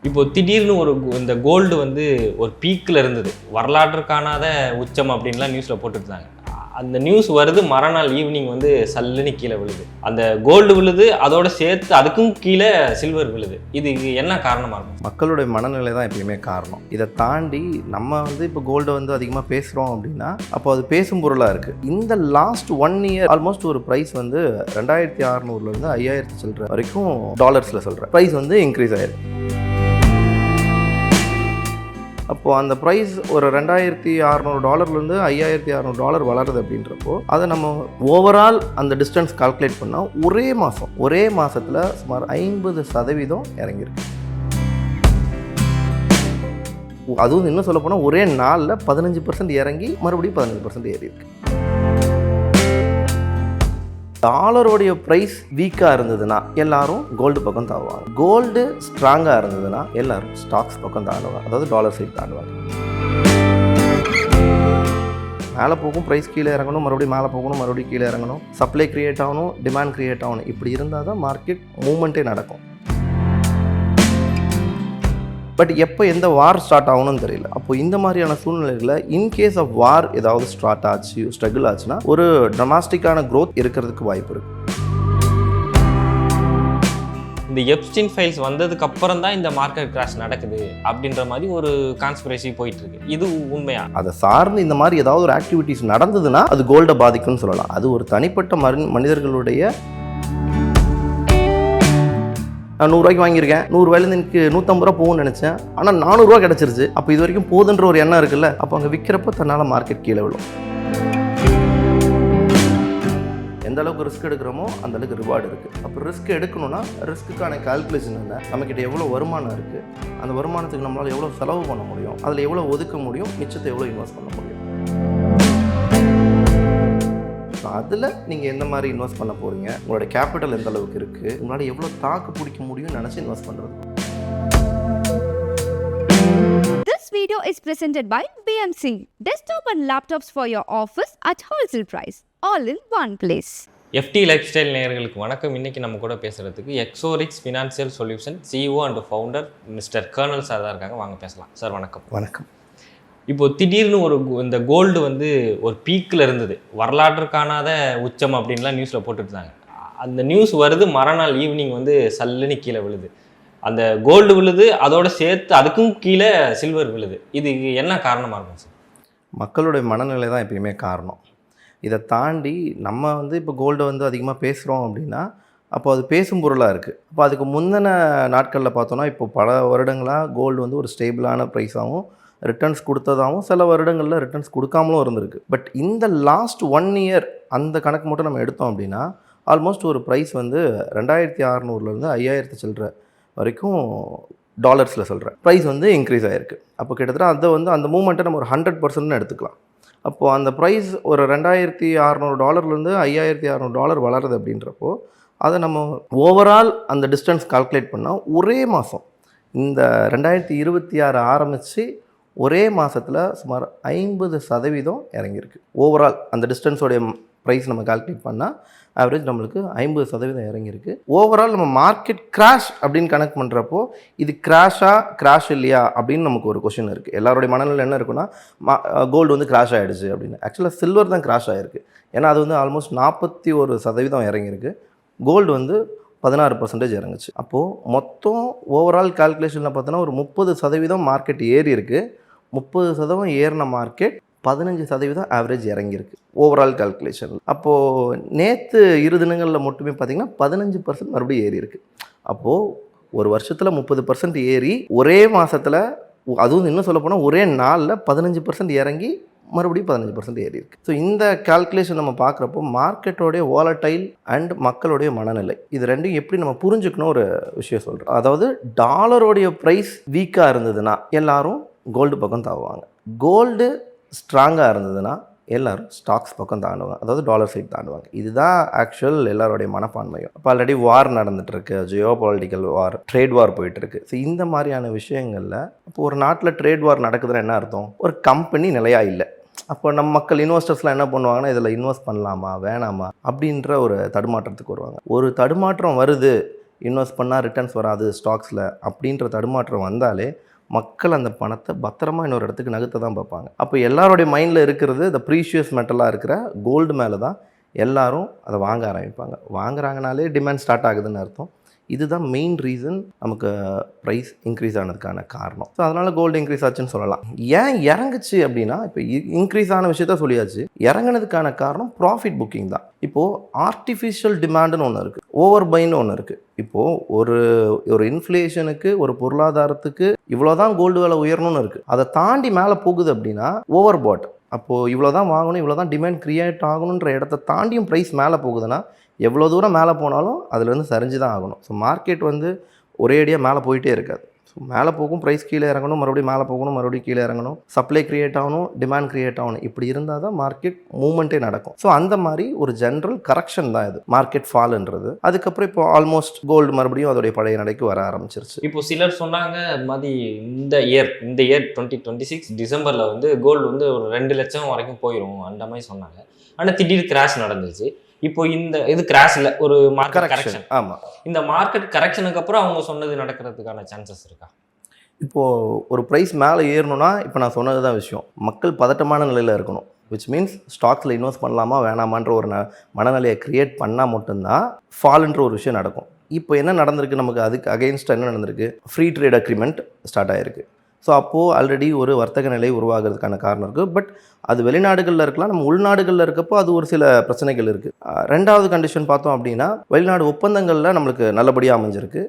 இப்போ திடீர்னு இந்த கோல்டு வந்து ஒரு பீக்கில் இருந்தது, வரலாற்று காணாத உச்சம் அப்படின்லாம் நியூஸில் போட்டுருந்தாங்க. அந்த நியூஸ் வருது, மறுநாள் ஈவினிங் வந்து சல்லுன்னு கீழே விழுது. அந்த கோல்டு விழுது, அதோட சேர்த்து அதுக்கும் கீழே சில்வர் விழுது. இது என்ன காரணமாக இருக்கும்? மக்களுடைய மனநிலை தான் எப்பயுமே காரணம். இதை தாண்டி நம்ம வந்து இப்போ கோல்டை வந்து அதிகமாக பேசுகிறோம் அப்படின்னா அப்போ அது பேசும் பொருளாக இருக்குது. இந்த லாஸ்ட் 1 இயர் ஆல்மோஸ்ட் ஒரு ப்ரைஸ் வந்து 2600 5000 சில்லற வரைக்கும் டாலர்ஸில் சொல்கிறேன் ப்ரைஸ் வந்து இன்க்ரீஸ் ஆயிருக்கு. அப்போது அந்த ப்ரைஸ் ஒரு $2600 $5600 வளருது அப்படின்றப்போ அதை நம்ம ஓவரால் அந்த டிஸ்டன்ஸ் கால்குலேட் பண்ணால் ஒரே மாதத்தில் சுமார் 50% இறங்கியிருக்கு. அதுவும் இன்னும் சொல்ல போனால் ஒரே நாளில் 15% இறங்கி மறுபடியும் 15% ஏறி இருக்கு. டாலருடைய ப்ரைஸ் வீக்காக இருந்ததுன்னா எல்லாரும் கோல்டு பக்கம் தாவுவாங்க. கோல்டு ஸ்ட்ராங்காக இருந்ததுன்னா எல்லாரும் ஸ்டாக்ஸ் பக்கம் தாண்டுவாங்க, அதாவது டாலர் சைட் தாண்டுவாங்க. மேலே போகும், ப்ரைஸ் கீழே இறங்கணும், மறுபடியும் மேலே போகணும், மறுபடியும் கீழே இறங்கணும், சப்ளை க்ரியேட் ஆகணும், டிமாண்ட் க்ரியேட் ஆகணும். இப்படி இருந்தால் தான் மார்க்கெட் மூவ்மெண்ட்டே நடக்கும். பட் எப்போ எந்த வார் ஸ்டார்ட் ஆகணும்னு தெரியல. அப்போ இந்த மாதிரியான சூழ்நிலைகளில் இன்கேஸ் ஆஃப் வார் ஏதாவது ஸ்டார்ட் ஆச்சு, ஸ்ட்ரகிள் ஆச்சுன்னா ஒரு டொமஸ்டிக்கான க்ரோத் இருக்கிறதுக்கு வாய்ப்பு இருக்குது. இந்த எப்ஸ்டீன் ஃபைல்ஸ் வந்ததுக்கு அப்புறம் தான் இந்த மார்க்கெட் கிராஷ் நடக்குது அப்படின்ற மாதிரி ஒரு கான்ஸ்பிரசி போயிட்டு இருக்கு. இது உண்மையா? அதை சார்ந்து இந்த மாதிரி ஏதாவது ஒரு ஆக்டிவிட்டிஸ் நடந்ததுன்னா அது கோல்டை பாதிக்கும்னு சொல்லலாம். அது ஒரு தனிப்பட்ட மனிதர்களுடைய நான் 100 ரூபாய்க்கு வாங்கியிருக்கேன், 100 ரூபாயிலேருந்து எனக்கு 150 ரூபா போகும்னு நினச்சேன், ஆனால் 400 ரூபா கிடச்சிருச்சு. அப்போ இது வரைக்கும் போதுன்ற ஒரு எண்ணம் இருக்குல்ல, அப்போ அங்கே விற்கிறப்ப தன்னால் மார்க்கெட் கீழே விழும். எந்த அளவுக்கு ரிஸ்க் எடுக்கிறோமோ அந்த அளவுக்கு ரிவார்டு இருக்குது. அப்போ ரிஸ்க் எடுக்கணும்னா ரிஸ்க்குக்கான கால்குலேஷன் என்ன, நம்மக்கிட்ட எவ்வளோ வருமானம் இருக்குது, அந்த வருமானத்துக்கு நம்மளால் எவ்வளோ செலவு பண்ண முடியும், அதில் எவ்வளோ ஒதுக்க முடியும், மிச்சத்தை எவ்வளோ இன்வெஸ்ட் பண்ண முடியும். அதில் நீங்கள் எந்த மாதிரி இன்வெஸ்ட் பண்ண போகிறீங்க, உங்களோட கேபிட்டல் எந்த அளவுக்கு இருக்குது, உங்களால் எவ்வளோ தாக்கு பிடிக்க முடியும்னு நினச்சி இன்வெஸ்ட் பண்ணுறது. This video is presented by BMC. Desktop and laptops for your office at wholesale price. All in one place. FT life style நேயர்களுக்கு வணக்கம். இன்றைக்கி நம்ம கூட பேசுகிறதுக்கு எக்ஸோரிக்ஸ் financial solution CEO and founder mister colonel sir தான் இருக்காங்க. வாங்க பேசலாம். சார் வணக்கம். வணக்கம். இப்போது திடீர்னு இந்த கோல்டு வந்து ஒரு பீக்கில் இருந்தது, வரலாற்று காணாத உச்சம் அப்படின்லாம் நியூஸில் போட்டுருந்தாங்க. அந்த நியூஸ் வருது, மறுநாள் ஈவினிங் வந்து சல்லுன்னு கீழே விழுது. அந்த கோல்டு விழுது, அதோட சேர்த்து அதுக்கும் கீழே சில்வர் விழுது. இது என்ன காரணமாக இருக்கும் சார்? மக்களுடைய மனநிலை தான் எப்பயுமே காரணம். இதை தாண்டி நம்ம வந்து இப்போ கோல்டை வந்து அதிகமாக பேசுகிறோம் அப்படின்னா அப்போ அது பேசும் பொருளாக இருக்குது. அப்போ அதுக்கு முந்தின நாட்களில் பார்த்தோன்னா இப்போ பல வருடங்களாக கோல்டு வந்து ஒரு ஸ்டேபிளான ப்ரைஸாகவும் ரிட்டர்ன்ஸ் கொடுத்ததாகவும் சில வருடங்களில் ரிட்டர்ன்ஸ் கொடுக்காமலும் இருந்திருக்கு. பட் இந்த லாஸ்ட் 1 இயர் அந்த கணக்கு மட்டும் நம்ம எடுத்தோம் அப்படின்னா ஆல்மோஸ்ட் ஒரு ப்ரைஸ் வந்து 2600 5000 சில்லற வரைக்கும் டாலர்ஸில் சொல்கிறேன் ப்ரைஸ் வந்து இன்க்ரீஸ் ஆகிருக்கு. அப்போ கிட்டத்தட்ட அதை வந்து அந்த மூமெண்ட்டை நம்ம ஒரு 100% எடுத்துக்கலாம். அப்போது அந்த ப்ரைஸ் ஒரு $2600 $5600 வளருது அப்படின்றப்போ அதை நம்ம ஓவரால் அந்த டிஸ்டன்ஸ் கால்குலேட் பண்ணால் ஒரே மாதம் இந்த 2026 ஆரம்பித்து ஒரே மாதத்தில் சுமார் 50% இறங்கியிருக்கு. ஓவரால் அந்த டிஸ்டன்ஸோடைய ப்ரைஸ் நம்ம கால்குலேட் பண்ணால் ஆவரேஜ் நம்மளுக்கு 50% இறங்கியிருக்கு. ஓவரால் நம்ம மார்க்கெட் கிராஷ் அப்படின்னு கணக்கு பண்ணுறப்போ இது கிராஷ் இல்லையா அப்படின்னு நமக்கு ஒரு கொஷின் இருக்குது. எல்லாருடைய மனநிலை என்ன இருக்குன்னா கோல்டு வந்து கிராஷ் ஆகிடுச்சு அப்படின்னு. ஆக்சுவலாக சில்வர் தான் கிராஷ் ஆகிருக்கு. ஏன்னா அது வந்து ஆல்மோஸ்ட் 41% இறங்கியிருக்கு. கோல்டு வந்து 16% இறங்குச்சு. அப்போது மொத்தம் ஓவரால் கால்குலேஷனில் பார்த்தோன்னா ஒரு 30% மார்க்கெட் ஏறி இருக்குது. 30% ஏறின மார்க்கெட் 15% ஆவரேஜ் இறங்கியிருக்கு ஓவரால் கால்குலேஷனில். அப்போது நேற்று 2 தினங்களில் மட்டுமே பார்த்திங்கன்னா 15% மறுபடியும் ஏறி இருக்குது. அப்போது ஒரு வருஷத்தில் 30% ஏறி ஒரே மாதத்தில், அதுவும் இன்னும் சொல்ல போனால் ஒரே நாளில் 15% இறங்கி மறுபடியும் 15% ஏறி இருக்குது. ஸோ இந்த கால்குலேஷன் நம்ம பார்க்குறப்போ மார்க்கெட்டோடைய வாலடைல் அண்ட் மக்களுடைய மனநிலை இது ரெண்டையும் எப்படி நம்ம புரிஞ்சுக்கணும் ஒரு விஷயம் சொல்கிறோம். அதாவது டாலருடைய ப்ரைஸ் வீக்காக இருந்ததுன்னா எல்லாரும் கோல்டு பக்கம் தாவுவாங்க. கோல்டு ஸ்ட்ராங்காக இருந்ததுன்னா எல்லோரும் ஸ்டாக்ஸ் பக்கம் தாண்டுவாங்க, அதாவது டாலர் சைட் தாண்டுவாங்க. இதுதான் ஆக்சுவல் எல்லாருடைய மனப்பான்மையும். இப்போ ஆல்ரெடி வார் நடந்துகிட்ருக்கு, ஜியோ பொலிட்டிக்கல் வார், ட்ரேட் வார் போயிட்டுருக்கு. ஸோ இந்த மாதிரியான விஷயங்களில் இப்போ ஒரு நாட்டில் ட்ரேட் வார் நடக்குதுன்னா என்ன அர்த்தம்? ஒரு கம்பெனி நிலையாக இல்லை. அப்போ நம்ம மக்கள் இன்வெஸ்டர்ஸ்லாம் என்ன பண்ணுவாங்கன்னா இதில் இன்வெஸ்ட் பண்ணலாமா வேணாமா அப்படின்ற ஒரு தடுமாற்றத்துக்கு வருவாங்க. ஒரு தடுமாற்றம் வருது, இன்வெஸ்ட் பண்ணால் ரிட்டர்ன்ஸ் வராது ஸ்டாக்ஸில் அப்படின்ற தடுமாற்றம் வந்தாலே மக்கள் அந்த பணத்தை பத்திரமா இன்னொரு இடத்துக்கு நகர்த்த தான் பார்ப்பாங்க. அப்போ எல்லாருடைய மைண்டில் இருக்கிறது இந்த ப்ரீஷியஸ் மெட்டலாக இருக்கிற கோல்டு மேலே தான் எல்லாரும் அதை வாங்க ஆரம்பிப்பாங்க. வாங்குறாங்கனாலே டிமாண்ட் ஸ்டார்ட் ஆகுதுன்னு அர்த்தம். இதுதான் மெயின் ரீசன் நமக்கு ப்ரைஸ் இன்க்ரீஸ் ஆனதுக்கான காரணம். ஸோ அதனால் கோல்டு இன்க்ரீஸ் ஆச்சுன்னு சொல்லலாம். ஏன் இறங்குச்சு அப்படின்னா, இப்போ இன்க்ரீஸ் ஆன விஷயத்த சொல்லியாச்சு, இறங்குனதுக்கான காரணம் ப்ராஃபிட் புக்கிங் தான். இப்போது ஆர்டிஃபிஷியல் டிமாண்டுன்னு ஒன்று இருக்குது, ஓவர் பைன்னு ஒன்று இருக்குது. இப்போது ஒரு இன்ஃப்ளேஷனுக்கு, ஒரு பொருளாதாரத்துக்கு இவ்வளோ தான் கோல்டு விலை உயரணும்னு இருக்குது. அதை தாண்டி மேலே போகுது அப்படின்னா ஓவர் பாட். அப்போது இவ்வளோ தான் வாங்கணும், இவ்வளோ தான் டிமாண்ட் க்ரியேட் ஆகணுன்ற இடத்த தாண்டியும் ப்ரைஸ் மேலே போகுதுன்னா எவ்வளோ தூரம் மேலே போனாலும் அதுலேருந்து சரிஞ்சு தான் ஆகணும். ஸோ மார்க்கெட் வந்து ஒரேடியாக மேலே போயிட்டே இருக்காது. ஸோ மேலே போகும், ப்ரைஸ் கீழே இறங்கணும், மறுபடியும் மேலே போகணும், மறுபடியும் கீழே இறங்கணும், சப்ளை க்ரியேட் ஆகணும், டிமாண்ட் க்ரியேட் ஆகணும். இப்படி இருந்தால் தான் மார்க்கெட் மூவ்மெண்ட்டே நடக்கும். ஸோ அந்த மாதிரி ஒரு ஜென்ரல் கரெக்ஷன் தான் இது மார்க்கெட் ஃபால்ன்றது. அதுக்கப்புறம் இப்போ ஆல்மோஸ்ட் கோல்டு மறுபடியும் அதோடைய பழைய நடைக்கு வர ஆரம்பிச்சிருச்சு. இப்போ சிலர் சொன்னாங்க மாதிரி இந்த இயர் 2026 டிசம்பரில் வந்து கோல்டு வந்து ஒரு 2 லட்சம் வரைக்கும் போயிடும் அந்த மாதிரி சொன்னாங்க. ஆனால் திடீர் கிராஷ் நடந்துச்சு. இப்போ இந்த இது கிராஷ் இல்லை, ஒரு மார்க்கெட் கரெக்ஷன். ஆமாம், இந்த மார்க்கெட் கரெக்ஷனுக்கு அப்புறம் அவங்க சொன்னது நடக்கிறதுக்கான சான்சஸ் இருக்கா? இப்போது ஒரு ப்ரைஸ் மேலே ஏறணும்னா இப்போ நான் சொன்னது தான் விஷயம், மக்கள் பதட்டமான நிலையில் இருக்கணும். விச் மீன்ஸ் ஸ்டாக்ஸில் இன்வெஸ்ட் பண்ணலாமா வேணாமான்ற ஒரு மனநிலையை க்ரியேட் பண்ணால் மட்டும்தான் ஃபால்ன்ற ஒரு விஷயம் நடக்கும். இப்போ என்ன நடந்திருக்கு, நமக்கு அதுக்கு அகெயின்ஸ்டாக என்ன நடந்திருக்கு, ஃப்ரீ ட்ரேட் அக்ரிமெண்ட் ஸ்டார்ட் ஆகிருக்கு. ஸோ அப்போது ஆல்ரெடி ஒரு வர்த்தக நிலை உருவாகிறதுக்கான காரணம் இருக்குது. பட் அது வெளிநாடுகளில் இருக்கலாம், நம்ம உள்நாடுகளில் இருக்கப்போ அது ஒரு சில பிரச்சனைகள் இருக்குது. ரெண்டாவது கண்டிஷன் பார்த்தோம் அப்படின்னா, வெளிநாடு ஒப்பந்தங்களில் நம்மளுக்கு நல்லபடியாக அமைஞ்சிருக்கு.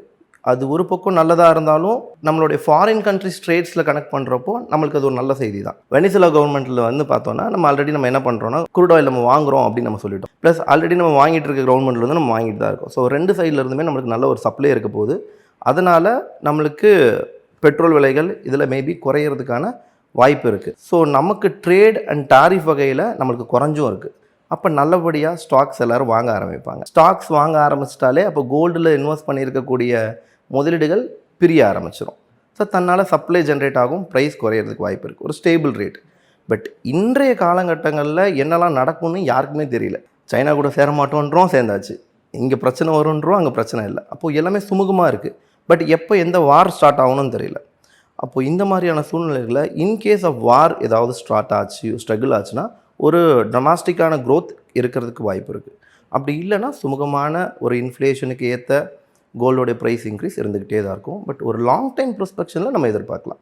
அது ஒரு பக்கம் நல்லதாக இருந்தாலும் நம்மளுடைய ஃபாரின் கண்ட்ரிஸ் ட்ரேட்ஸில் கனெக்ட் பண்ணுறப்போ நம்மளுக்கு அது ஒரு நல்ல செய்தி தான். வெனிசுலா கவர்மெண்ட்டில் வந்து பார்த்தோன்னா நம்ம ஆல்ரெடி நம்ம என்ன பண்ணுறோன்னா க்ரூட் ஆயில் நம்ம வாங்குகிறோம் அப்படின்னு நம்ம சொல்லிட்டோம். ப்ளஸ் ஆல்ரெடி நம்ம வாங்கிட்டு இருக்க கவர்மெண்ட்டில் வந்து நம்ம வாங்கிட்டு தான் இருக்கோம். ஸோ ரெண்டு சைடில் இருந்துமே நம்மளுக்கு நல்ல ஒரு சப்ளை இருக்க போகுது. அதனால் நம்மளுக்கு பெட்ரோல் விலைகள் இதில் மேபி குறையிறதுக்கான வாய்ப்பு இருக்குது. ஸோ நமக்கு ட்ரேட் அண்ட் டாரிஃப் வகையில் நம்மளுக்கு குறைஞ்சும் இருக்குது. அப்போ நல்லபடியாக ஸ்டாக்ஸ் எல்லோரும் வாங்க ஆரம்பிப்பாங்க. ஸ்டாக்ஸ் வாங்க ஆரம்பிச்சிட்டாலே அப்போ கோல்டில் இன்வெஸ்ட் பண்ணியிருக்கக்கூடிய முதலீடுகள் பிரிய ஆரம்பிச்சிடும். ஸோ தன்னால் சப்ளை ஜென்ரேட் ஆகும், ப்ரைஸ் குறையிறதுக்கு வாய்ப்பு இருக்குது, ஒரு ஸ்டேபிள் ரேட். பட் இன்றைய காலகட்டங்களில் என்னெல்லாம் நடக்கும்னு யாருக்குமே தெரியல. சைனா கூட சேர மாட்டோன்றோம், சேர்ந்தாச்சு. இங்கே பிரச்சனை வருன்றோம், அங்கே பிரச்சனை இல்லை. அப்போது எல்லாமே சுமூகமாக இருக்குது. பட் எப்போ எந்த வார் ஸ்டார்ட் ஆகணும்னு தெரியல. அப்போது இந்த மாதிரியான சூழ்நிலைகளில் இன்கேஸ் ஆஃப் வார் ஏதாவது ஸ்டார்ட் ஆச்சு, ஸ்ட்ரகிள் ஆச்சுன்னா ஒரு டொமஸ்டிக்கான க்ரோத் இருக்கிறதுக்கு வாய்ப்பு இருக்குது. அப்படி இல்லைன்னா சுமூகமான ஒரு இன்ஃப்ளேஷனுக்கு ஏற்ற கோல்டோடைய ப்ரைஸ் இன்க்ரீஸ் இருந்துக்கிட்டே தான் இருக்கும். பட் ஒரு லாங் டைம் ப்ரொஸ்பெக்ஷனில் நம்ம எதிர்பார்க்கலாம்.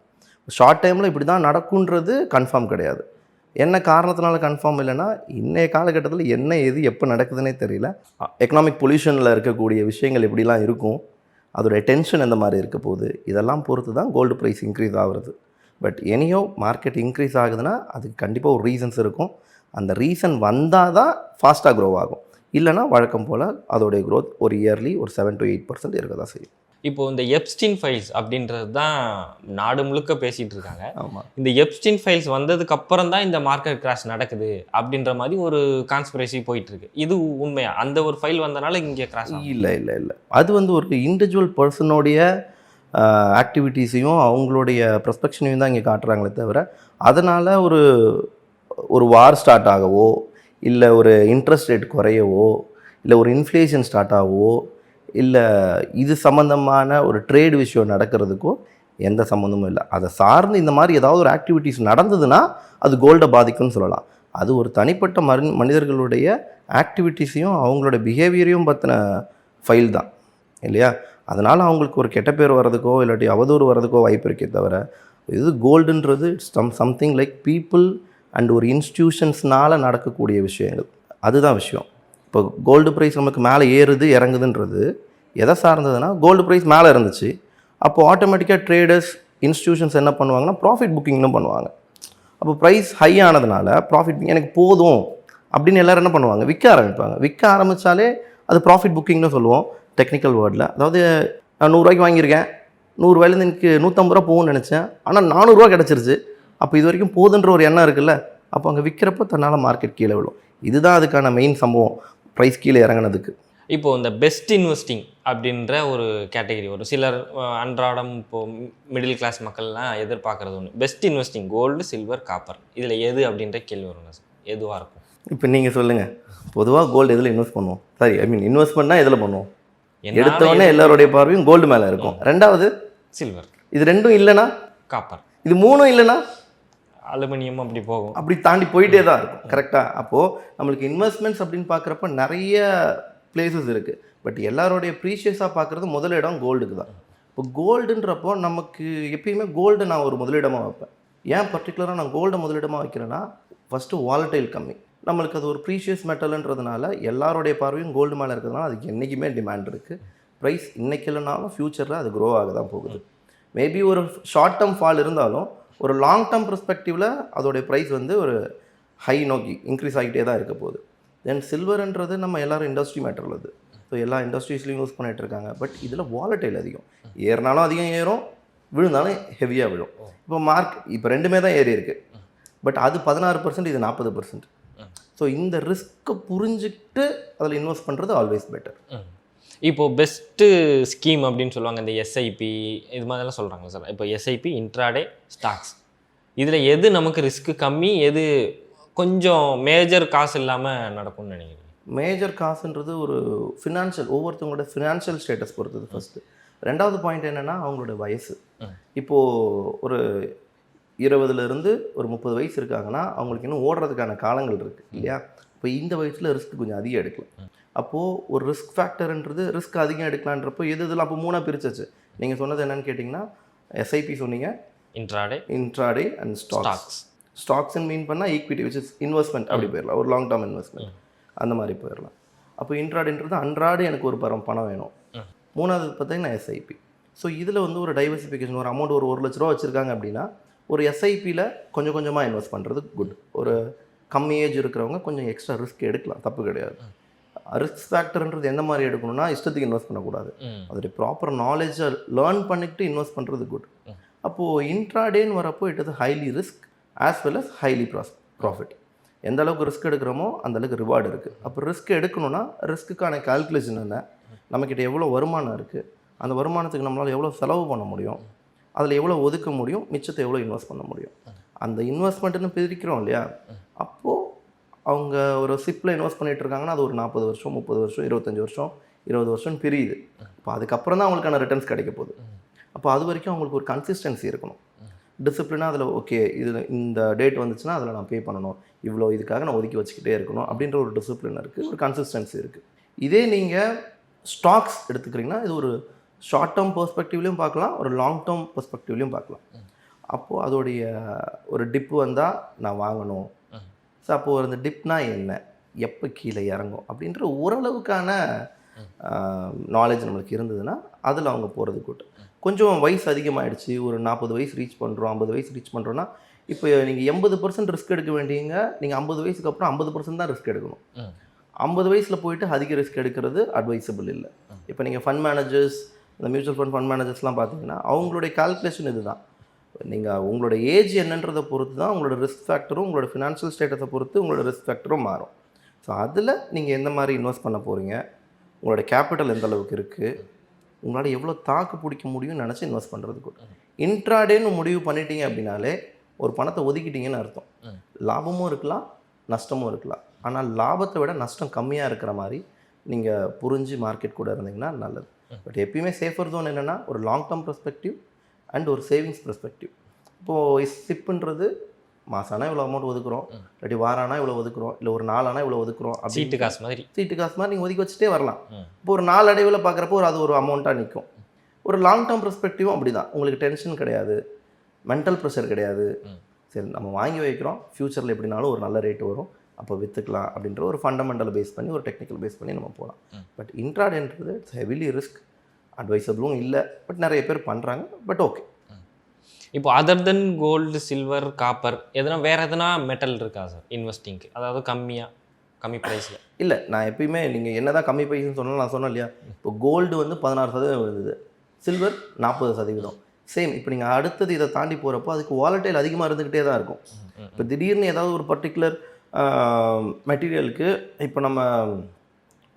ஷார்ட் டைமில் இப்படி தான் நடக்குன்றது கன்ஃபார்ம் கிடையாது. என்ன காரணத்தினால கன்ஃபார்ம் இல்லைன்னா இன்றைய காலகட்டத்தில் என்ன எது எப்போ நடக்குதுன்னே தெரியல. எக்கனாமிக் பொல்யூஷனில் இருக்கக்கூடிய விஷயங்கள் எப்படிலாம் இருக்கும், அதோடைய டென்ஷன் எந்த மாதிரி இருக்க போகுது, இதெல்லாம் பொறுத்து தான் கோல்டு ப்ரைஸ் இன்க்ரீஸ் ஆகுறது. பட் எனியோ மார்க்கெட் இன்க்ரீஸ் ஆகுதுன்னா அதுக்கு கண்டிப்பாக ஒரு ரீசன்ஸ் இருக்கும். அந்த ரீசன் வந்தால் தான் ஃபாஸ்ட்டாக க்ரோ ஆகும். இல்லைனா வழக்கம் போல் அதோடைய க்ரோத் ஒரு இயர்லி ஒரு 7 to 8% இருக்க தான் செய்யும். இப்போது இந்த எப்ஸ்டீன் ஃபைல்ஸ் அப்படின்றது தான் நாடு முழுக்க பேசிகிட்டு இருக்காங்க. ஆமாம், இந்த எப்ஸ்டீன் ஃபைல்ஸ் வந்ததுக்கு அப்புறம் தான் இந்த மார்க்கெட் கிராஷ் நடக்குது அப்படின்ற மாதிரி ஒரு கான்ஸ்பிரசி போயிட்டுருக்கு. இது உண்மையா? அந்த ஒரு ஃபைல் வந்தனால இங்கே கிராஷ்? இல்லை இல்லை இல்லை, அது வந்து ஒரு இண்டிவிஜுவல் பர்சனுடைய ஆக்டிவிட்டீஸையும் அவங்களுடைய ப்ரஸ்பெக்ஷனையும் தான் இங்கே காட்டுறாங்களே தவிர அதனால் ஒரு வார் ஸ்டார்ட் ஆகவோ, இல்லை ஒரு இன்ட்ரெஸ்ட் ரேட் குறையவோ, இல்லை ஒரு இன்ஃப்ளேஷன் ஸ்டார்ட் ஆகவோ, இல்லை இது சம்மந்தமான ஒரு ட்ரேட் விஷயம் நடக்கிறதுக்கோ எந்த சம்மந்தமும் இல்லை. அதை சார்ந்து இந்த மாதிரி ஏதாவது ஒரு ஆக்டிவிட்டீஸ் நடந்ததுன்னா அது கோல்டை பாதிக்கும்னு சொல்லலாம். அது ஒரு தனிப்பட்ட மனிதர்களுடைய ஆக்டிவிட்டீஸையும் அவங்களோட பிஹேவியரையும் பற்றின ஃபைல் தான் இல்லையா? அதனால் அவங்களுக்கு ஒரு கெட்ட பேர் வர்றதுக்கோ இல்லாட்டி அவதூறு வர்றதுக்கோ வாய்ப்பு இருக்கே தவிர இது கோல்டுன்றது it's something like people and ஒரு இன்ஸ்டிடியூஷன்ஸ்னால் நடக்கக்கூடிய விஷயங்கள். அதுதான் விஷயம். இப்போ கோல்டு ப்ரைஸ் நமக்கு மேலே ஏறுது இறங்குதுன்றது எதை சார்ந்ததுன்னா, கோல்டு ப்ரைஸ் மேலே இருந்துச்சு, அப்போது ஆட்டோமேட்டிக்காக ட்ரேடர்ஸ் இன்ஸ்டிடியூஷன்ஸ் என்ன பண்ணுவாங்கன்னா ப்ராஃபிட் புக்கிங்னு பண்ணுவாங்க. அப்போ ப்ரைஸ் ஹை ஆனதுனால ப்ராஃபிட் எனக்கு போதும் அப்படின்னு எல்லோரும் என்ன பண்ணுவாங்க, விற்க ஆரம்பிப்பாங்க. விற்க ஆரம்பித்தாலே அது ப்ராஃபிட் புக்கிங்னு சொல்லுவோம் டெக்னிக்கல் வேர்டில். அதாவது நான் 100 ரூபாய்க்கு வாங்கியிருக்கேன், 100 ரூபாயிலேருந்து எனக்கு 150 ரூபா போகும்னு நினச்சேன், ஆனால் 400 ரூபா கிடச்சிருச்சு. அப்போ இது வரைக்கும் போதுன்ற ஒரு எண்ணம் இருக்குல்ல, அப்போ அங்கே விற்கிறப்போ தன்னால் மார்க்கெட் கீழே விழும். இதுதான் அதுக்கான மெயின் சம்பவம், ப்ரைஸ் கீழே இறங்கினதுக்கு. இப்போது இந்த பெஸ்ட் இன்வெஸ்டிங் அப்படின்ற ஒரு கேட்டகரி வரும். சிலர் அன்றாடம் இப்போது மிடில் கிளாஸ் மக்கள்லாம் எதிர்பார்க்குறது ஒன்று, best investing gold, silver, copper, இதில் எது அப்படின்ற கேள்வி வருங்க சார். எதுவாக இருக்கும்? இப்போ நீங்கள் சொல்லுங்கள், பொதுவாக கோல்டு எதில் இன்வெஸ்ட் பண்ணுவோம்? சாரி, இன்வெஸ்ட்மெண்ட்னா எதில் பண்ணுவோம்? எடுத்தவொடனே எல்லாருடைய பார்வையும் கோல்டு மேலே இருக்கும். ரெண்டாவது சில்வர், இது ரெண்டும் இல்லைன்னா காப்பர், இது மூணும் இல்லைன்னா அலுமினியம், அப்படி போகும், அப்படி தாண்டி போயிட்டே தான் இருக்கும். கரெக்டாக? அப்போது நம்மளுக்கு இன்வெஸ்ட்மெண்ட்ஸ் அப்படின்னு பார்க்குறப்ப நிறைய பிளேசஸ் இருக்குது. பட் எல்லாருடைய ப்ரீஷியஸாக பார்க்குறது முதலிடம் கோல்டுக்கு தான். இப்போ கோல்டுன்றப்போ நமக்கு எப்பயுமே கோல்டு நான் ஒரு முதலிடமாக வைப்பேன். ஏன் பர்டிகுலராக நான் கோல்டை முதலிடமாக வைக்கிறேன்னா, ஃபஸ்ட்டு வாலடைல் கம்மி, நம்மளுக்கு அது ஒரு ப்ரீஷியஸ் மெட்டல்ன்றதுனால எல்லாருடைய பார்வையும் கோல்டு மேலே இருக்கிறதுனால அதுக்கு என்றைக்குமே டிமாண்ட் இருக்குது. ப்ரைஸ் இன்றைக்கி இல்லைனாலும் ஃப்யூச்சரில் அது க்ரோ ஆக தான் போகுது. மேபி ஒரு ஷார்ட் டேர்ம் ஃபால் இருந்தாலும் ஒரு லாங் டேர்ம் பெர்ஸ்பெக்டிவில் அதோடைய ப்ரைஸ் வந்து ஒரு ஹை நோக்கி இன்க்ரீஸ் ஆகிட்டே தான் இருக்க போகுது. தென் சில்வர்ன்றது நம்ம எல்லோரும் இண்டஸ்ட்ரி மேட்டர் அது. ஸோ எல்லா இண்டஸ்ட்ரீஸ்லையும் யூஸ் பண்ணிகிட்டு இருக்காங்க. பட் இதில் வாலடைல் அதிகம், ஏறினாலும் அதிகம் ஏறும், விழுந்தாலும் ஹெவியாக விழும். இப்போ ரெண்டுமே தான் ஏறி இருக்குது. பட் அது 16%, இது 40%. ஸோ இந்த ரிஸ்க்கை புரிஞ்சுக்கிட்டு அதில் இன்வெஸ்ட் பண்ணுறது ஆல்வேஸ் பெட்டர். இப்போது பெஸ்ட்டு ஸ்கீம் அப்படின்னு சொல்லுவாங்க இந்த எஸ்ஐபி இது மாதிரிலாம் சொல்கிறாங்க சார். இப்போ எஸ்ஐபி, இன்ட்ராடே, ஸ்டாக்ஸ், இதில் எது நமக்கு ரிஸ்க்கு கம்மி, எது கொஞ்சம் மேஜர் காசு இல்லாமல் நடக்கும்னு நினைக்கிறேன்? மேஜர் காசுன்றது ஒரு ஃபினான்ஷியல், ஒவ்வொருத்தவங்களோட ஃபினான்ஷியல் ஸ்டேட்டஸ் பொறுத்தது ஃபஸ்ட்டு. ரெண்டாவது பாயிண்ட் என்னென்னா அவங்களோட வயசு. இப்போது ஒரு 20லேருந்து ஒரு 30 வயசு இருக்காங்கன்னா அவங்களுக்கு இன்னும் ஓடுறதுக்கான காலங்கள் இருக்குது இல்லையா? இப்போ இந்த வயசில் ரிஸ்க் கொஞ்சம் அதிகம் எடுக்கலாம். அப்போது ஒரு ரிஸ்க் ஃபேக்டர்ன்றது ரிஸ்க் அதிகம் எடுக்கலான்றப்போ இதெல்லாம் அப்போ 3 பிரிச்சாச்சு. நீங்கள் சொன்னது என்னென்னு கேட்டிங்கன்னா, எஸ்ஐபி சொன்னீங்க, இன்ட்ராடே அண்ட் ஸ்டாக்ஸ். ஸ்டாக்ஸ்ன்னு மீன் பண்ணால் ஈக்விட்டி விச் இஸ் இன்வெஸ்ட்மெண்ட், அப்படி போயிடலாம், ஒரு லாங் டேர்ம் இன்வெஸ்ட்மெண்ட் அந்த மாதிரி போயிடலாம். அப்போ இன்ட்ராடேன்றது அன்றாடு எனக்கு ஒரு பணம் வேணும். மூணாவது பார்த்தீங்கன்னா எஸ்ஐபி. ஸோ இதில் வந்து ஒரு டைவர்சிஃபிகேஷன், ஒரு அமௌண்ட் ஒரு 1 லட்ச ரூபா வச்சுருக்காங்க அப்படின்னா ஒரு எஸ்ஐபியில் கொஞ்சம் கொஞ்சமாக இன்வெஸ்ட் பண்ணுறது குட். ஒரு கம்மி ஏஜ் இருக்கிறவங்க கொஞ்சம் எக்ஸ்ட்ரா ரிஸ்க் எடுக்கலாம், தப்பு கிடையாது. ரிஸ்க் ஃபேக்டர்ன்றது எந்த மாதிரி எடுக்கணும்னா, இஷ்டத்துக்கு இன்வெஸ்ட் பண்ணக்கூடாது, அதோடைய ப்ராப்பர் நாலேஜை லேர்ன் பண்ணிக்கிட்டு இன்வெஸ்ட் பண்ணுறது குட். அப்போது இன்ட்ராடேன்னு வரப்போ it is highly risk as well as highly profit. எந்த அளவுக்கு ரிஸ்க் எடுக்கிறோமோ அந்தளவுக்கு ரிவார்டு இருக்குது. அப்போ ரிஸ்க் எடுக்கணும்னா ரிஸ்க்குக்கான கால்குலேஷன் என்ன, நம்மக்கிட்ட எவ்வளோ வருமானம் இருக்குது, அந்த வருமானத்துக்கு நம்மளால் எவ்வளோ செலவு பண்ண முடியும், அதில் எவ்வளோ ஒதுக்க முடியும், மிச்சத்தை எவ்வளோ இன்வெஸ்ட் பண்ண முடியும், அந்த இன்வெஸ்ட்மெண்ட்டுன்னு பிரிக்கிறோம் இல்லையா? அப்போது அவங்க ஒரு சிப்பில் இன்வெஸ்ட் பண்ணிகிட்டு இருக்காங்கன்னா அது ஒரு 40 வருஷம், 30 வருஷம், 25 வருஷம், 20 வருஷம் பிரியுது. இப்போ அதுக்கப்புறம் தான் அவங்களுக்கான ரிட்டர்ன்ஸ் கிடைக்க போகுது. அப்போ அது வரைக்கும் அவங்களுக்கு ஒரு கன்சிஸ்டன்சி இருக்கணும், டிசிப்ளினாக. அதில் ஓகே, இதில் இந்த டேட் வந்துச்சுன்னா அதில் நான் பே பண்ணணும், இவ்வளோ இதுக்காக நான் ஒதுக்கி வச்சுக்கிட்டே இருக்கணும் அப்படின்ற ஒரு டிசிப்ளின் இருக்குது, ஒரு கன்சிஸ்டன்சி இருக்குது. இதே நீங்கள் ஸ்டாக்ஸ் எடுத்துக்கிறீங்கன்னா இது ஒரு ஷார்ட் டேர்ம் பெர்ஸ்பெக்டிவ்லையும் பார்க்கலாம், ஒரு லாங் டேர்ம் பெர்ஸ்பெக்டிவ்லையும் பார்க்கலாம். அப்போது அதோடைய ஒரு டிப்பு வந்தால் நான் வாங்கணும். ஸோ அப்போது அந்த டிப்னா என்ன, எப்போ கீழே இறங்கும் அப்படின்ற ஓரளவுக்கான நாலேஜ் நம்மளுக்கு இருந்ததுன்னா அதில் அவங்க போகிறது கூட்டு. கொஞ்சம் வயசு அதிகமாகிடுச்சு, ஒரு 40 வயசு ரீச் பண்ணுறோம், 50 வயசு ரீச் பண்ணுறோன்னா இப்போ நீங்கள் 80% ரிஸ்க் எடுக்க வேண்டியங்க, நீங்கள் 50 வயசுக்கு அப்புறம் 50% தான் ரிஸ்க் எடுக்கணும். 50 வயசில் போயிட்டு அதிக ரிஸ்க் எடுக்கிறது அட்வைசபிள் இல்லை. இப்போ நீங்கள் ஃபண்ட் மேனேஜர்ஸ், இந்த மியூச்சுவல் ஃபண்ட் மேனேஜர்ஸ்லாம் பார்த்தீங்கன்னா அவங்களுடைய கால்குலேஷன் இது தான். நீங்கள் உங்களோட ஏஜ் என்னன்றதை பொறுத்து தான் உங்களோட ரிஸ்க் ஃபேக்டரும், உங்களோட ஃபினான்ஷியல் ஸ்டேட்டஸை பொறுத்து உங்களோட ரிஸ்க் ஃபேக்டரும் மாறும். ஸோ அதில் நீங்கள் எந்த மாதிரி இன்வெஸ்ட் பண்ண போகிறீங்க, உங்களோட கேபிட்டல் எந்த அளவுக்கு இருக்குது, உங்களால் எவ்வளோ தாக்கு பிடிக்க முடியும்னு நினச்சி இன்வெஸ்ட் பண்ணுறதுக்கு. இன்ட்ராடேன்னு முடிவு பண்ணிட்டீங்க அப்படின்னாலே ஒரு பணத்தை ஒதுக்கிட்டீங்கன்னு அர்த்தம். லாபமும் இருக்கலாம், நஷ்டமும் இருக்கலாம். ஆனால் லாபத்தை விட நஷ்டம் கம்மியாக இருக்கிற மாதிரி நீங்கள் புரிஞ்சு மார்க்கெட் கூட இருந்தீங்கன்னா நல்லது. பட் எப்பயுமே சேஃபர் ஜோன் என்னென்னா ஒரு லாங் டேர்ம் பெர்ஸ்பெக்டிவ் அண்ட் ஒரு சேவிங்ஸ் பெர்ஸ்பெக்டிவ். இப்போது சிப்புன்றது மாசானா இவ்வளோ அமௌண்ட் ஒதுக்குறோம், இல்லாட்டி வாரானா இவ்வளோ ஒதுக்குறோம், இல்லை ஒரு நாளானா இவ்வளோ ஒதுக்குறோம், அப்படி சீட்டு காசு மாதிரி நீங்கள் ஒதுக்கி வச்சுட்டே வரலாம். இப்போ ஒரு நாள் அடைவில் பார்க்குறப்போ அது ஒரு அமௌண்ட்டாக நிற்கும். ஒரு லாங் டேர்ம் பெர்ஸ்பெக்டிவும் அப்படி தான். உங்களுக்கு டென்ஷன் கிடையாது, மென்டல் ப்ரெஷர் கிடையாது. சரி, நம்ம வாங்கி வைக்கிறோம், ஃப்யூச்சரில் எப்படினாலும் ஒரு நல்ல ரேட் வரும், அப்போ விற்றுக்கலாம் அப்படின்ற ஒரு ஃபண்டமெண்டல் பேஸ் பண்ணி, ஒரு டெக்னிக்கல் பேஸ் பண்ணி நம்ம போகலாம். பட் இன்ட்ராடேன்றது இட்ஸ் ஹெவிலி ரிஸ்க், அட்வைசபிளும் இல்லை. பட் நிறைய பேர் பண்ணுறாங்க. But okay. இப்போ அதர் தென் கோல்டு, சில்வர், காப்பர் எதனா வேறு எதனா மெட்டல் இருக்கா சார் இன்வெஸ்டிங்க்கு, அதாவது கம்மி ப்ரைஸில்? இல்லை, நான் எப்பயுமே நீங்கள் என்ன தான் கம்மி ப்ரைஸ்ன்னு சொன்னாலும் நான் சொன்னேன் இல்லையா, இப்போ கோல்டு வந்து 16% இருந்தது, சில்வர் 40%. சேம். இப்போ நீங்கள் அடுத்தது இதை தாண்டி போகிறப்போ அதுக்கு வாலடைல் அதிகமாக இருந்துக்கிட்டே தான் இருக்கும். இப்போ திடீர்னு ஏதாவது ஒரு பர்டிகுலர் மெட்டீரியலுக்கு, இப்போ நம்ம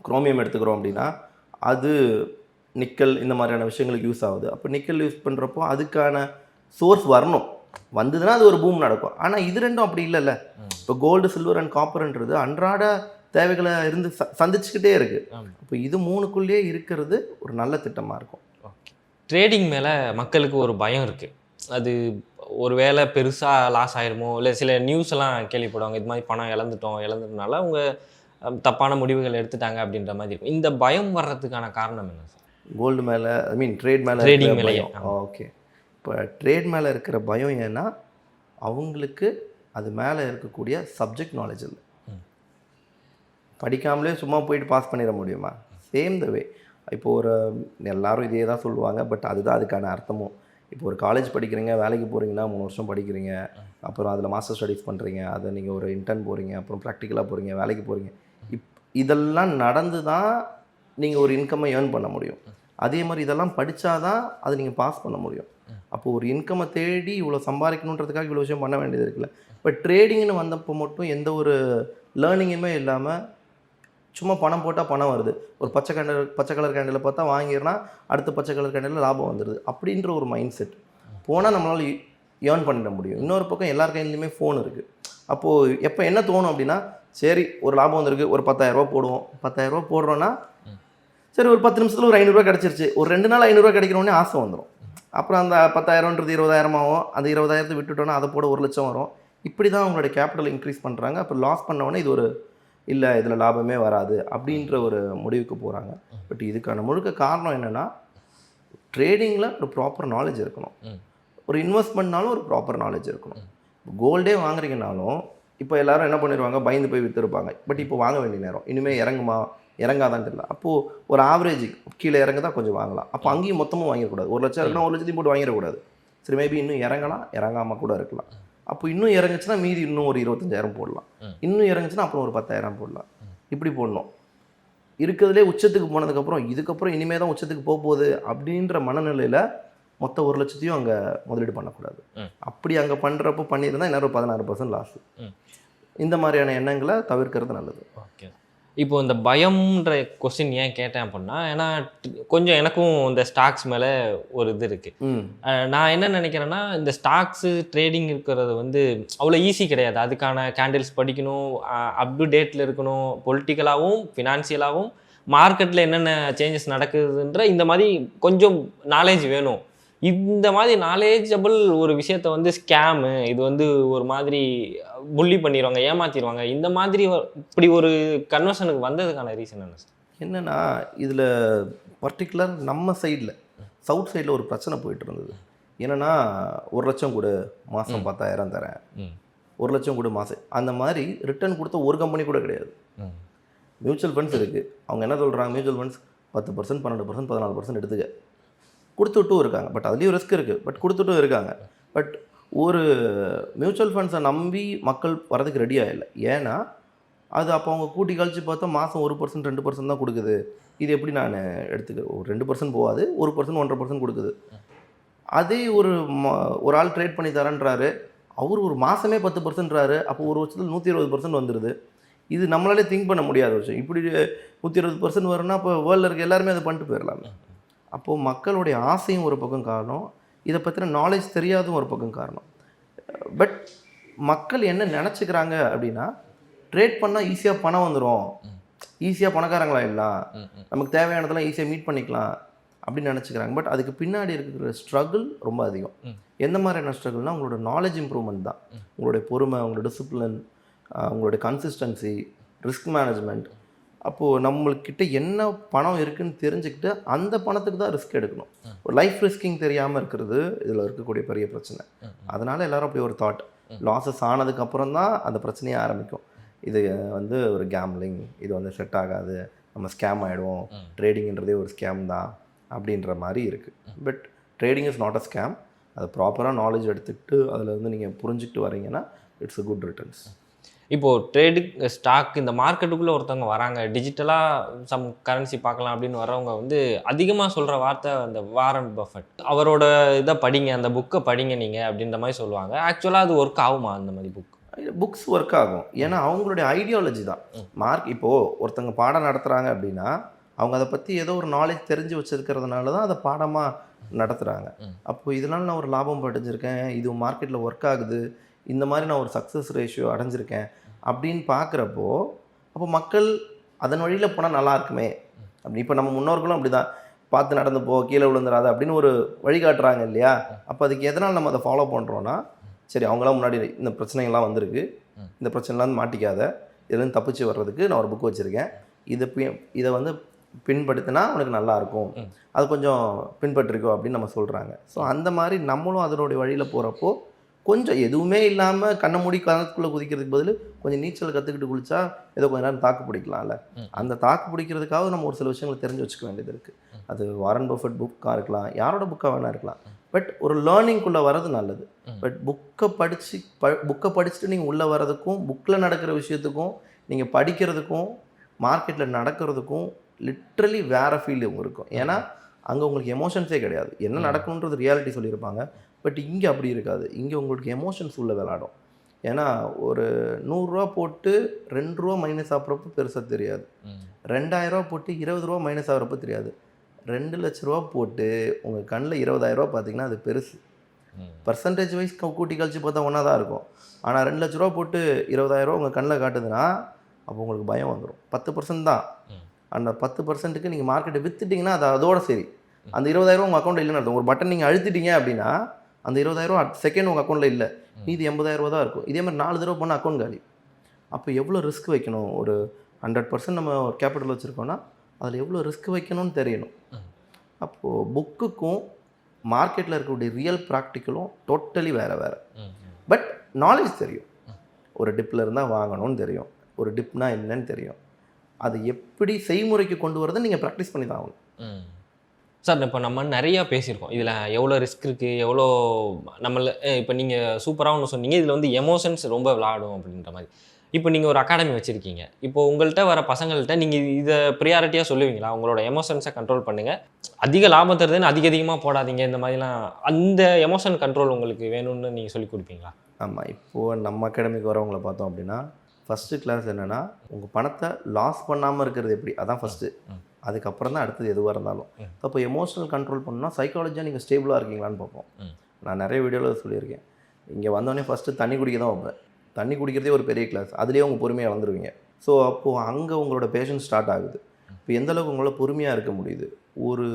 குரோமியம் எடுத்துக்கிறோம் அப்படின்னா அது நிக்கல் இந்த மாதிரியான விஷயங்களுக்கு யூஸ் ஆகுது. அப்போ நிக்கல் யூஸ் பண்ணுறப்போ அதுக்கான சோர்ஸ் வரணும், வந்ததுன்னா அது ஒரு பூம் நடக்கும். ஆனால் இது ரெண்டும் அப்படி இல்லைல்ல. இப்போ கோல்டு, சில்வர் அண்ட் காப்பர்ன்றது அன்றாட தேவைகளை இருந்து சந்திச்சுக்கிட்டே இருக்குது. ஆமா. இப்போ இது 3க்குள்ளேயே இருக்கிறது ஒரு நல்ல திட்டமாக இருக்கும். ஓகே. ட்ரேடிங் மேலே மக்களுக்கு ஒரு பயம் இருக்குது. அது ஒரு வேளை பெருசாக லாஸ் ஆயிருமோ, இல்லை சில நியூஸ் எல்லாம் கேள்விப்படுவாங்க, இது மாதிரி பணம் இழந்ததுனால அவங்க தப்பான முடிவுகள் எடுத்துட்டாங்க அப்படின்ற மாதிரி இருக்கும். இந்த பயம் வர்றதுக்கான காரணம் என்ன சார்? கோல்டு மேலே, ஐ மீன் ட்ரேட் மேலே, ட்ரேடிங் மேலேயே. ஓகே. இப்போ ட்ரேட் மேலே இருக்கிற பயம் ஏன்னா அவங்களுக்கு அது மேலே இருக்கக்கூடிய சப்ஜெக்ட் நாலேஜ் இல்லை. படிக்காமலே சும்மா போயிட்டு பாஸ் பண்ணிட முடியுமா? சேம் த வே. இப்போது ஒரு எல்லாரும் இதே தான் சொல்லுவாங்க, பட் அதுதான் அதுக்கான அர்த்தமும். இப்போ ஒரு காலேஜ் படிக்கிறீங்க, வேலைக்கு போகிறீங்கன்னா 3 வருஷம் படிக்கிறீங்க, அப்புறம் அதில் மாஸ்டர் ஸ்டடீஸ் பண்ணுறீங்க, அதை நீங்கள் ஒரு இன்டர்ன் போகிறீங்க, அப்புறம் ப்ராக்டிக்கலாக போகிறீங்க, வேலைக்கு போகிறீங்க. இதெல்லாம் நடந்து தான் நீங்கள் ஒரு இன்கம்மை ஏர்ன் பண்ண முடியும். அதே மாதிரி இதெல்லாம் படித்தா தான் அதை நீங்கள் பாஸ் பண்ண முடியும். அப்போது ஒரு இன்கம்மை தேடி இவ்வளோ சம்பாதிக்கணுன்றதுக்காக இவ்வளோ விஷயம் பண்ண வேண்டியது இருக்குல்ல. இப்போ ட்ரேடிங்னு வந்தப்போ மட்டும் எந்த ஒரு லேர்னிங்குமே இல்லாமல் சும்மா பணம் போட்டால் பணம் வருது. ஒரு பச்சை கலர் கேண்டில் பார்த்தா வாங்கிடுறா, அடுத்த பச்சை கலர் கேண்டில் லாபம் வந்துடுது அப்படின்ற ஒரு மைண்ட் செட் போனால் நம்மளால் ஏர்ன் பண்ணிட முடியும். இன்னொரு பக்கம் எல்லார் கையிலையுமே ஃபோன் இருக்குது. அப்போது எப்போ என்ன தோணும் அப்படின்னா, சரி ஒரு லாபம் வந்திருக்கு, ஒரு 10,000 ரூபா போடுவோம். 10,000 ரூபா போடுறோன்னா சரி ஒரு 10 நிமிஷத்தில் ஒரு 500 ரூபா கிடச்சிருச்சு. ஒரு 2 நாள் 500 ரூபா கிடைக்கிறோன்னே ஆசை வந்துடும். அப்புறம் அந்த 10,000ன்றது 20,000 ஆகும். அந்த 20,000 விட்டுட்டோன்னா அதை போட 1,00,000 வரும். இப்படி தான் அவங்களுடைய கேபிட்டல் இன்க்ரீஸ் பண்ணுறாங்க. அப்புறம் லாஸ் பண்ணவொடனே இது ஒரு இல்லை இதில் லாபமே வராது அப்படின்ற ஒரு முடிவுக்கு போகிறாங்க. பட் இதுக்கான முழுக்க காரணம் என்னென்னா, ட்ரேடிங்கில் ஒரு ப்ராப்பர் நாலேஜ் இருக்கணும். ஒரு இன்வெஸ்ட்மெண்ட்னாலும் ஒரு ப்ராப்பர் நாலேஜ் இருக்கணும். கோல்டே வாங்குறீங்கனாலும் இப்போ எல்லோரும் என்ன பண்ணிடுவாங்க, பயந்து போய் விற்றுருப்பாங்க. பட் இப்போ வாங்க வேண்டிய நேரம், இனிமேல் இறங்குமா இறங்காதான்னு தெரியல. அப்போது ஒரு ஆவரேஜ் கீழே இறங்க தான் கொஞ்சம் வாங்கலாம். அப்போ அங்கேயும் மொத்தமும் வாங்கிடக்கூடாது. 1,00,000 இருக்குன்னா 1,00,000 போட்டு வாங்கிடக்கூடாது. சரி மேபி இன்னும் இறங்கலாம், இறங்காமல் கூட இருக்கலாம். அப்போ இன்னும் இறங்குச்சுன்னா மீதி இன்னும் ஒரு 25,000 போடலாம். இன்னும் இறங்குச்சுன்னா அப்புறம் ஒரு 10,000 போடலாம். இப்படி போடணும். இருக்கிறதுலே உச்சத்துக்கு போனதுக்கப்புறம் இதுக்கப்புறம் இனிமேல் தான் உச்சத்துக்கு போகுது அப்படின்ற மனநிலையில் மொத்த 1,00,000 அங்கே முதலீடு பண்ணக்கூடாது. அப்படி அங்கே பண்ணுறப்போ பண்ணியிருந்தால் இன்னும் 16% லாஸு. இந்த மாதிரியான எண்ணங்களை தவிர்க்கிறது நல்லது. ஓகே. இப்போ இந்த பயம்ன்ற கொஸ்டின் ஏன் கேட்டேன் அப்படின்னா, ஏன்னா கொஞ்சம் எனக்கும் இந்த ஸ்டாக்ஸ் மேலே ஒரு இது இருக்குது. நான் என்ன நினைக்கிறேன்னா, இந்த ஸ்டாக்ஸு ட்ரேடிங் இருக்கிறது வந்து அவ்வளோ ஈஸி கிடையாது. அதுக்கான கேண்டில்ஸ் படிக்கணும், அப் டு டேட்டில் இருக்கணும், பொலிட்டிக்கலாகவும் ஃபினான்சியலாகவும் மார்க்கெட்டில் என்னென்ன சேஞ்சஸ் நடக்குதுன்ற இந்த மாதிரி கொஞ்சம் நாலேஜ் வேணும். இந்த மாதிரி நாலேஜபிள் ஒரு விஷயத்த வந்து ஸ்கேமு, இது வந்து ஒரு மாதிரி புள்ளி பண்ணிடுவாங்க, ஏமாற்றிடுவாங்க. இந்த மாதிரி இப்படி ஒரு கன்வர்ஷனுக்கு வந்ததுக்கான ரீசன் என்ன சார்? என்னென்னா, இதில் பர்டிகுலர் நம்ம சைடில் சவுத் சைடில் ஒரு பிரச்சனை போயிட்டு இருந்தது. என்னென்னா, 1,00,000 கொடு மாதம் 10,000 தரேன், 1,00,000 கொடு மாதம், அந்த மாதிரி ரிட்டர்ன் கொடுத்த ஒரு கம்பெனி கூட கிடையாது. மியூச்சுவல் ஃபண்ட்ஸ் இருக்குது. அவங்க என்ன சொல்கிறாங்க, மியூச்சுவல் ஃபண்ட்ஸ் 10%, 12%, 14% எடுத்துக்க கொடுத்துட்டும் இருக்காங்க. பட் அதுலேயும் ரிஸ்க் இருக்குது, பட் கொடுத்துட்டும் இருக்காங்க. பட் ஒரு மியூச்சுவல் ஃபண்ட்ஸை நம்பி மக்கள் வரதுக்கு ரெடியாக இல்லை. ஏன்னா அது அப்போ அவங்க கூட்டி கழித்து பார்த்தா மாதம் 1%, 2% தான் கொடுக்குது. இது எப்படி நான் எடுத்துக்க, ஒரு 2% போகாது, 1%, 1.5% கொடுக்குது. அதே ஒரு ஆள் ட்ரேட் பண்ணி தரேன்றாரு, அவர் ஒரு மாதமே 10%ன்றாரு. அப்போ ஒரு வருஷத்தில் 120% வந்துடுது. இது நம்மளாலே திங்க் பண்ண முடியாத விஷயம். இப்படி 120% வரும்னா அப்போ வேர்ல்டில் இருக்க எல்லாருமே அதை பண்ணிட்டு போயிடலாமே. அப்போது மக்களுடைய ஆசையும் ஒரு பக்கம் காரணம், இதை பற்றின நாலேஜ் தெரியாதும் ஒரு பக்கம் காரணம். பட் மக்கள் என்ன நினச்சிக்கிறாங்க அப்படின்னா, ட்ரேட் பண்ணால் ஈஸியாக பணம் வந்துடும், ஈஸியாக பணக்காரங்களாகிடலாம், நமக்கு தேவையானதெல்லாம் ஈஸியாக மீட் பண்ணிக்கலாம் அப்படின்னு நினச்சிக்கிறாங்க. பட் அதுக்கு பின்னாடி இருக்கிற ஸ்ட்ரகிள் ரொம்ப அதிகம். எந்த மாதிரியான ஸ்ட்ரகிள்னால், உங்களோட நாலேஜ் இம்ப்ரூவ்மெண்ட் தான். உங்களுடைய பொறுமை, உங்களோட டிசிப்ளின், உங்களுடைய கன்சிஸ்டன்சி, ரிஸ்க் மேனேஜ்மெண்ட். அப்போது நம்மள்கிட்ட என்ன பணம் இருக்குதுன்னு தெரிஞ்சுக்கிட்டு அந்த பணத்துக்கு தான் ரிஸ்க் எடுக்கணும். ஒரு லைஃப் ரிஸ்கிங் தெரியாமல் இருக்கிறது இதில் இருக்கக்கூடிய பெரிய பிரச்சனை. அதனால் எல்லோரும் அப்படி ஒரு தாட், லாஸஸ் ஆனதுக்கப்புறம் தான் அந்த பிரச்சனையே ஆரம்பிக்கும். இது வந்து ஒரு கேம்லிங், இது வந்து செட் ஆகாது, நம்ம ஸ்கேம் ஆகிடுவோம், ட்ரேடிங்கிறதே ஒரு ஸ்கேம் தான் அப்படின்ற மாதிரி இருக்குது. But trading is not a scam. அதை ப்ராப்பராக நாலேஜ் எடுத்துக்கிட்டு அதில் வந்து நீங்கள் புரிஞ்சுக்கிட்டு வரீங்கன்னா இட்ஸ் அ குட் ரிட்டர்ன்ஸ். இப்போது ட்ரேடு ஸ்டாக் இந்த மார்க்கெட்டுக்குள்ளே ஒருத்தவங்க வராங்க, டிஜிட்டலாக சம் கரன்சி பார்க்கலாம் அப்படின்னு வரவங்க வந்து அதிகமாக சொல்கிற வார்த்தை அந்த வாரன் பஃபெட், அவரோட இதை படிங்க, அந்த புக்கை படிங்க நீங்கள் அப்படின்ற மாதிரி சொல்லுவாங்க. ஆக்சுவலாக அது ஒர்க் ஆகுமா? அந்த மாதிரி புக்ஸ் ஒர்க் ஆகும். ஏன்னா அவங்களுடைய ஐடியாலஜி தான் இப்போது ஒருத்தவங்க பாடம் நடத்துகிறாங்க அப்படின்னா அவங்க அதை பற்றி ஏதோ ஒரு நாலேஜ் தெரிஞ்சு வச்சுருக்கிறதுனால தான் அதை பாடமாக நடத்துகிறாங்க. அப்போது இதனால் நான் ஒரு லாபம் அடைஞ்சிருக்கேன், இது மார்க்கெட்டில் ஒர்க் ஆகுது, இந்த மாதிரி நான் ஒரு சக்ஸஸ் ரேஷியோ அடைஞ்சிருக்கேன் அப்படின்னு பார்க்குறப்போ அப்போ மக்கள் அதன் வழியில் போனால் நல்லா இருக்குமே அப்படி. இப்போ நம்ம முன்னோர்களும் அப்படி தான் பார்த்து நடந்து போ, கீழே விழுந்துடாத அப்படின்னு ஒரு வழிகாட்டுறாங்க இல்லையா? அப்போ அதுக்கு எதனால் நம்ம அதை ஃபாலோ பண்ணுறோன்னா, சரி அவங்களாம் முன்னாடி இந்த பிரச்சனைகள்லாம் வந்திருக்கு, இந்த பிரச்சனைலாம் மாட்டிக்காத, இதுலேருந்து தப்பிச்சு வர்றதுக்கு நான் ஒரு புக் வச்சுருக்கேன், இதை வந்து பின்படுத்தினா உனக்கு நல்லாயிருக்கும், அது கொஞ்சம் பின்பற்றிக்கோ அப்படின்னு நம்ம சொல்கிறாங்க. ஸோ அந்த மாதிரி நம்மளும் அதனுடைய வழியில் போகிறப்போ கொஞ்சம் எதுவுமே இல்லாமல் கண்ணை மூடி கணக்குள்ளே குதிக்கிறதுக்கு பதில் கொஞ்சம் நீச்சல் கற்றுக்கிட்டு குளிச்சா ஏதோ கொஞ்சம் நேரம் தாக்கு பிடிக்கலாம்ல. அந்த தாக்கு பிடிக்கிறதுக்காக நம்ம ஒரு சில விஷயங்களை தெரிஞ்சு வச்சுக்க வேண்டியது இருக்குது. அது வாரன் பஃபெட் புக்காக இருக்கலாம், யாரோட புக்காக வேணா இருக்கலாம். பட் ஒரு லேர்னிங்குள்ளே வர்றது நல்லது. பட் புக்கை படிச்சுட்டு நீங்கள் உள்ளே வர்றதுக்கும் புக்கில் நடக்கிற விஷயத்துக்கும் நீங்கள் படிக்கிறதுக்கும் மார்க்கெட்டில் நடக்கிறதுக்கும் லிட்ரலி வேறு ஃபீல்டு இருக்கும். ஏன்னா அங்கே உங்களுக்கு எமோஷன்ஸே கிடையாது. என்ன நடக்கும்ன்றது ரியாலிட்டி சொல்லியிருப்பாங்க. பட் இங்கே அப்படி இருக்காது. இங்கே உங்களுக்கு எமோஷன்ஸ் உள்ள விளாடும். ஏன்னா ஒரு 100 ரூபா போட்டு 2 ரூபா மைனஸ் ஆகிறப்போ பெருசாக தெரியாது. 2000 ரூபா போட்டு 20 ரூபா மைனஸ் ஆகிறப்போ தெரியாது. 2 லட்ச ரூபா போட்டு உங்கள் கண்ணில் 20,000 ரூபா பார்த்தீங்கன்னா அது பெருசு. பர்சன்டேஜ் வைஸ் கூட்டி கழிச்சு பார்த்தா ஒன்றா தான் இருக்கும். ஆனால் 2 லட்ச ரூபா போட்டு 20,000 ரூபா உங்கள் கண்ணில் காட்டுதுன்னா அப்போ உங்களுக்கு பயம் வந்துடும். 10% தான். அந்த 10%க்கு நீங்கள் மார்க்கெட்டை விற்றுட்டிங்கன்னா அது அதோட சரி. அந்த 20,000 ரூபா உங்கள் அக்கௌண்ட்டில் இல்லைன்னு அர்த்தம். ஒரு பட்டன் நீங்கள் அழுத்திட்டீங்க அப்படின்னா அந்த 20,000 ரூபா செகண்ட் உங்கள் அக்கௌண்ட்டில் இல்லை, மீதி 80,000 ரூபா தான் இருக்கும். இதே மாதிரி 4 தடவை போனால் அக்கௌண்ட் காலி. அப்போ எவ்வளோ ரிஸ்க் வைக்கணும்? ஒரு 100% நம்ம ஒரு கேபிட்டல் வச்சுருக்கோன்னா அதில் எவ்வளோ ரிஸ்க் வைக்கணும்னு தெரியணும். அப்போது புக்குக்கும் மார்க்கெட்டில் இருக்கக்கூடிய ரியல் ப்ராக்டிக்கலும் டோட்டலி வேறு. பட் நாலேஜ் தெரியும். ஒரு டிப்பில் இருந்தால் வாங்கணும்னு தெரியும், ஒரு டிப்னா என்னன்னு தெரியும். அது எப்படி செய்முறைக்கு கொண்டு வரதை நீங்கள் ப்ராக்டிஸ் பண்ணி தான் ஆகணும். சார் இப்போ நம்ம நிறையா பேசியிருக்கோம், இதில் எவ்வளோ ரிஸ்க் இருக்குது, எவ்வளோ நம்மள இப்போ நீங்கள் சூப்பராக ஒன்று சொன்னீங்க, இதில் வந்து எமோஷன்ஸ் ரொம்ப விளாடும் அப்படின்ற மாதிரி. இப்போ நீங்கள் ஒரு அகாடமி வச்சுருக்கீங்க, இப்போ உங்கள்கிட்ட வர பசங்கள்கிட்ட நீங்கள் இதை ப்ரியாரிட்டியாக சொல்லுவீங்களா? உங்களோட எமோஷன்ஸை கண்ட்ரோல் பண்ணுங்கள், அதிக லாபம் தருதுன்னு அதிகமாக போடாதீங்க, இந்த மாதிரிலாம் அந்த எமோஷன் கண்ட்ரோல் உங்களுக்கு வேணும்னு நீங்கள் சொல்லி கொடுப்பீங்களா? ஆமாம். இப்போது நம்ம அகாடமிக்கு வரவங்களை பார்த்தோம் அப்படின்னா ஃபஸ்ட்டு கிளாஸ் என்னென்னா உங்கள் பணத்தை லாஸ் பண்ணாமல் இருக்கிறது எப்படி, அதான் ஃபஸ்ட்டு. அதுக்கப்புறம் தான் அடுத்தது எதுவாக இருந்தாலும். அப்போ எமோஷனல் கண்ட்ரோல் பண்ணணும்னா சைக்காலஜியாக நீங்கள் ஸ்டேபிளாக இருக்கீங்களான்னு பார்ப்போம். நான் நிறைய வீடியோவில் சொல்லியிருக்கேன். இங்கே வந்தோடனே ஃபஸ்ட்டு தண்ணி குடிக்க தான் வைப்பேன். தண்ணி குடிக்கிறதே ஒரு பெரிய கிளாஸ். அதுலேயே உங்கள் பொறுமையாக வளர்ந்துருவீங்க. ஸோ அப்போது அங்கே உங்களோட பேஷன்ஸ் ஸ்டார்ட் ஆகுது. இப்போ எந்தளவுக்கு உங்களால் பொறுமையாக இருக்க முடியுது, ஒரு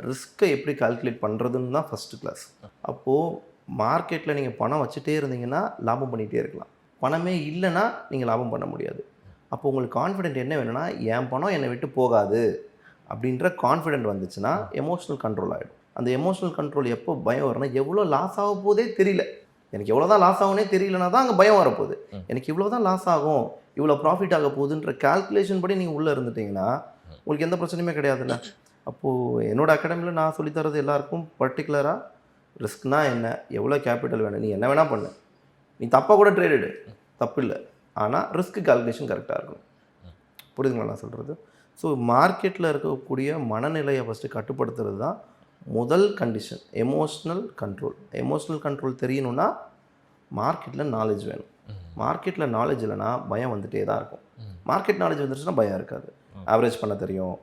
ரிஸ்க்கை எப்படி கால்குலேட் பண்ணுறதுன்னு தான் ஃபஸ்ட்டு கிளாஸ். அப்போது மார்க்கெட்டில் நீங்கள் பணம் வச்சுட்டே இருந்தீங்கன்னா லாபம் பண்ணிகிட்டே இருக்கலாம். பணமே இல்லைன்னா நீங்கள் லாபம் பண்ண முடியாது. அப்போ உங்களுக்கு கான்ஃபிடென்ட் என்ன வேணும்னா, என் பணம் என்னை விட்டு போகாது அப்படின்ற கான்ஃபிடென்ட் வந்துச்சுன்னா எமோஷனல் கண்ட்ரோல் ஆகிடும். அந்த எமோஷனல் கண்ட்ரோல் எப்போ பயம் வரும்னா, எவ்வளோ லாஸ் ஆக போதே தெரியல, எனக்கு எவ்வளோ தான் லாஸ் ஆகுனே தெரியலனா தான் அங்கே பயம் வரப்போகுது. எனக்கு இவ்வளோ தான் லாஸ் ஆகும், இவ்வளோ ப்ராஃபிட் ஆக போகுதுன்ற கால்குலேஷன் படி நீங்கள் உள்ளே இருந்துட்டிங்கன்னா உங்களுக்கு எந்த பிரச்சனையுமே கிடையாதுல்ல. அப்போது என்னோடய அகாடமியில் நான் சொல்லித்தரது எல்லாருக்கும் பர்டிகுலராக ரிஸ்க்னா என்ன, எவ்வளோ கேபிட்டல் வேணும், நீ என்ன வேணால் பண்ணு, நீ தப்பாக கூட ட்ரேட் எடு, தப்பு இல்லை, ஆனால் ரிஸ்க் கால்குலேஷன் கரெக்டாக இருக்கணும். புரியுதுங்களா நான் சொல்கிறது? ஸோ மார்க்கெட்டில் இருக்கக்கூடிய மனநிலையை ஃபஸ்ட்டு கட்டுப்படுத்துறது தான் முதல் condition, emotional control. Emotional control தெரியணும்னா மார்க்கெட்டில் நாலேஜ் வேணும். மார்க்கெட்டில் நாலேஜ் இல்லைனா பயம் வந்துகிட்டே தான் இருக்கும். மார்க்கெட் நாலேஜ் வந்துருச்சுன்னா பயம் இருக்காது. ஆவரேஜ் பண்ண தெரியும்,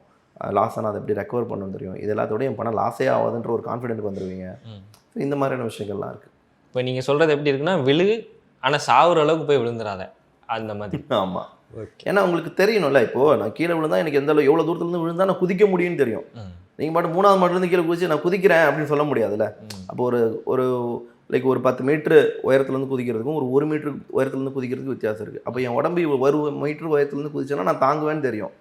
லாஸ் ஆனால் அதை எப்படி ரெக்கவர் பண்ண தெரியும், இது எல்லாத்தோடய என் பணம் லாஸே ஆகாதுன்ற ஒரு கான்ஃபிடென்ட் வந்துடுவீங்க. ஸோ இந்த மாதிரியான விஷயங்கள்லாம் இருக்குது. இப்போ நீங்கள் சொல்கிறது எப்படி இருக்குன்னா, விழு ஆனால் சாவுற அளவுக்கு போய் விழுந்துடாத அந்த மாதிரி. ஆமாம். ஏன்னா உங்களுக்கு தெரியணும்ல, இப்போது நான் கீழே விழுந்தா எனக்கு எந்த அளவு எவ்வளோ தூரத்துலேருந்து விழுந்தால் நான் குதிக்க முடியும்னு தெரியும். நீங்கள் மட்டும் 3வது மாடிலேருந்து கீழே குதிச்சு நான் குதிக்கிறேன் அப்படின்னு சொல்ல முடியாதுல்ல. அப்போ ஒரு லைக் ஒரு 10 மீட்ரு உயரத்துலேருந்து குதிக்கிறதுக்கும் ஒரு 1 மீட்ரு உயரத்துலேருந்து குதிக்கிறதுக்கு வித்தியாசம் இருக்குது. அப்போ என் உடம்பு 1 மீட்ரு உயரத்துலேருந்து குதிச்சேன்னா நான் தாங்குவேன்னு தெரியும்.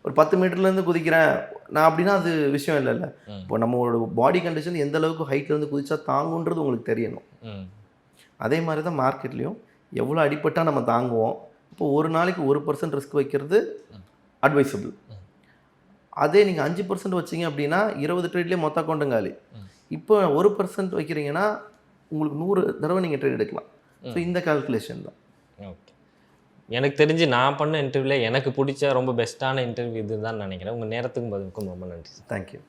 ஒரு 10 மீட்டர்லேருந்து குதிக்கிறேன் நான் அப்படின்னா அது விஷயம் இல்லைல்ல. இப்போ நம்மளோட பாடி கண்டிஷன் எந்த அளவுக்கு ஹைட்லேருந்து குதிச்சா தாங்குன்றது உங்களுக்கு தெரியணும். அதே மாதிரி தான் மார்க்கெட்லேயும் எவ்வளோ அடிப்பட்டால் நம்ம தாங்குவோம். இப்போ ஒரு நாளைக்கு 1% ரிஸ்க் வைக்கிறது அட்வைசபிள். அதே நீங்கள் 5% வச்சிங்க அப்படின்னா 20 ட்ரேட்லேயே மொத்த அக்கௌண்ட்டும் காலி. இப்போ 1% வைக்கிறீங்கன்னா உங்களுக்கு 100 தடவை நீங்கள் ட்ரேட் எடுக்கலாம். ஸோ இந்த கால்குலேஷன் தான். ஓகே, எனக்கு தெரிஞ்சு நான் பண்ண இன்டர்வியூவில் எனக்கு பிடிச்ச ரொம்ப பெஸ்ட்டான இன்டர்வியூ இதுதான் நினைக்கிறேன். உங்கள் நேரத்துக்கும் பதிலுக்கும் ரொம்ப நன்றி. தேங்க்யூ.